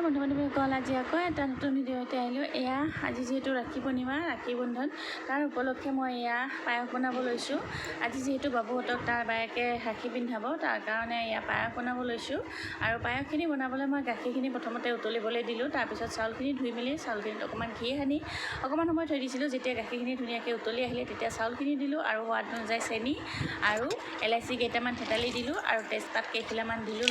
বন্ধু বান্ধৱীসকল, আজি আকৌ এটা নতুন ভিডিঅ'তে আহিলোঁ। এয়া আজি যিহেতু ৰাখী পূৰ্ণিমা, ৰাখী বন্ধন, তাৰ উপলক্ষে মই এয়া পায়স বনাব লৈছোঁ। আজি যিহেতু বাবুহঁতক তাৰ বায়েকে ৰাখী পিন্ধাব, তাৰ কাৰণে এয়া পায়স বনাব লৈছোঁ। আৰু পায়সখিনি বনাবলৈ মই গাখীৰখিনি প্ৰথমতে উতলিবলৈ দিলোঁ। তাৰপিছত চাউলখিনি ধুই মেলি চাউলখিনিত অকণমান ঘি সানি অকণমান সময় থৈ দিছিলোঁ। যেতিয়া গাখীৰখিনি ধুনীয়াকৈ উতলি আহিলে তেতিয়া চাউলখিনি দিলোঁ আৰু সোৱাদ অনুযায়ী চেনি আৰু এলাইচি কেইটামান থেতালি দিলোঁ আৰু তেজপাত কেইখিলামান দিলোঁ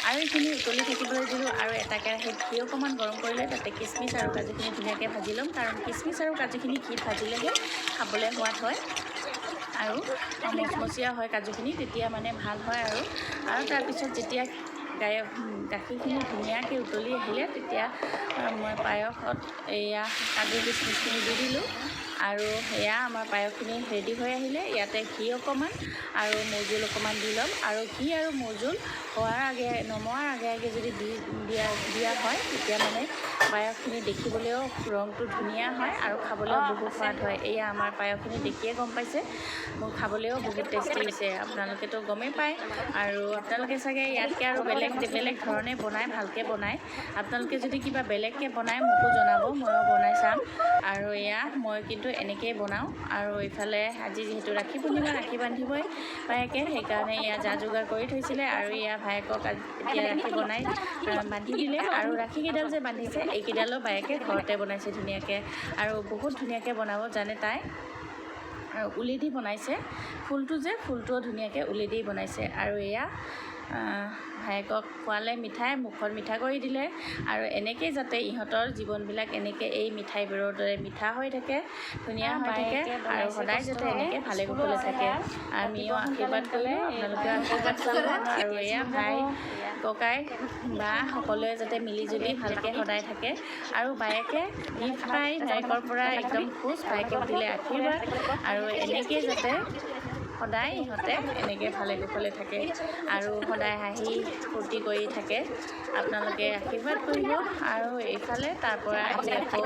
আৰু এইখিনি উতলি থাকিবলৈ দিলোঁ। আৰু এটা কেৰাহীত ঘি অকণমান গৰম কৰিলে তাতে কিচমিচ আৰু কাজুখিনি ধুনীয়াকৈ ভাজি ল'ম, কাৰণ কিচমিচ আৰু কাজুখিনি ঘিত ভাজিলেহে খাবলৈ সোৱাদ হয় আৰু মচমচীয়া হয় কাজুখিনি, তেতিয়া মানে ভাল হয়। আৰু তাৰপিছত যেতিয়া গাখীৰখিনি ধুনীয়াকৈ উতলি আহিলে তেতিয়া মই পায়সত এয়া কাজু কিচমিচখিনি দি দিলোঁ আৰু এয়া আমাৰ পায়সখিনি ৰেডি হৈ আহিলে। ইয়াতে ঘি অকণমান আৰু মৌজোল অকণমান দি ল'ম, আৰু ঘি আৰু মৌজোল নমোৱাৰ আগে আগে যদি দিয়া হয় তেতিয়া মানে পায়সখিনি দেখিবলৈও ৰংটো ধুনীয়া হয় আৰু খাবলৈও বহুত সোৱাদ হয়। এয়া আমাৰ পায়সখিনি দেখিয়ে গম পাইছে, মোৰ খাবলৈও বহুত টেষ্টি হৈছে। আপোনালোকেতো গমেই পায়, আৰু আপোনালোকে চাগে ইয়াতকৈ আৰু বেলেগ ধৰণে বনায়, ভালকৈ বনায়। আপোনালোকে যদি কিবা বেলেগকৈ বনায় মোকো জনাব, ময়ো বনাই চাম। আৰু এয়া মই কিন্তু এনেকৈয়ে বনাওঁ। আৰু ইফালে আজি যিহেতু ৰাখী পূৰ্ণিমা, ৰাখী বান্ধিবই বায়েকে, সেইকাৰণে এয়া যা যোগাৰ কৰি থৈছিলে। আৰু এয়া ভায়েকক এতিয়া ৰাখী বান্ধি দিলে। আৰু ৰাখীকেইডাল যে বান্ধিছে এইকেইডালো বায়েকে ঘৰতে বনাইছে ধুনীয়াকৈ, আৰু বহুত ধুনীয়াকৈ বনাব জানে তাই। আৰু উলি দি বনাইছে, ফুলটোও ধুনীয়াকৈ উলি দি বনাইছে। আৰু এয়া ভায়েকক খোৱালে মিঠাই, মুখত মিঠা কৰি দিলে। আৰু এনেকৈ যাতে ইহঁতৰ জীৱনবিলাক এনেকৈ এই মিঠাইবোৰৰ দৰে মিঠা হৈ থাকে, ধুনীয়া হৈ থাকে, আৰু সদায় যাতে এনেকৈ ভালে কুশলে থাকে। আমিও আশীৰ্বাদ কৰিলোঁ, আপোনালোকেও আশীৰ্বাদ কৰিব। আৰু এয়া ভাই ককাই বা সকলোৱে যাতে মিলিজুলি ভালকৈ সদায় থাকে। আৰু বায়েকে গিফ্ট পাই ভায়েকৰ পৰা একদম খুচ, বায়েকক দিলে আশীৰ্বাদ। আৰু এনেকৈ যাতে সদায় ইহঁতে এনেকৈ ভালে কুশলে থাকে আৰু সদায় হাঁহি ফূৰ্তি কৰি থাকে, আপোনালোকে আশীৰ্বাদ কৰিব। আৰু এইফালে তাৰপৰা আহি আকৌ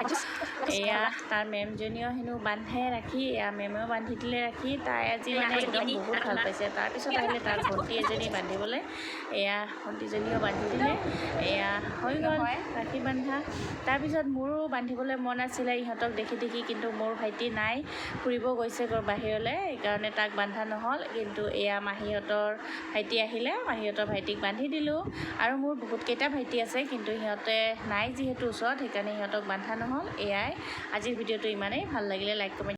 এয়া তাৰ মেমজনীও হেনো বান্ধে ৰাখি, এয়া মেমেও বান্ধি দিলে ৰাখি। তাই আজি মানে একদম বহুত ভাল পাইছে। তাৰপিছত আহিলে তাৰ ভণ্টি এজনী বান্ধিবলৈ, এয়া ভণ্টিজনীও বান্ধি দিলে। এয়া হৈ গ'ল ৰাখি বন্ধা। তাৰপিছত মোৰো বান্ধিবলৈ মন আছিলে ইহঁতক দেখি, কিন্তু মোৰ ভাইটি নাই, ফুৰিব গৈছে বাহিৰলৈ, সেইকাৰণে তাক বান্ধা নহ'ল। কিন্তু এয়া মাহীহঁতৰ ভাইটি আহিলে, মাহীহঁতৰ ভাইটিক বান্ধি দিলোঁ। আৰু মোৰ বহুতকেইটা ভাইটি আছে, কিন্তু সিহঁতে নাই যিহেতু ওচৰত, সেইকাৰণে সিহঁতক বান্ধা নহ'ল। এয়াই আজিৰ ভিডিঅ'টো, ইমানেই ভাল লাগিলে লাইক কমেণ্ট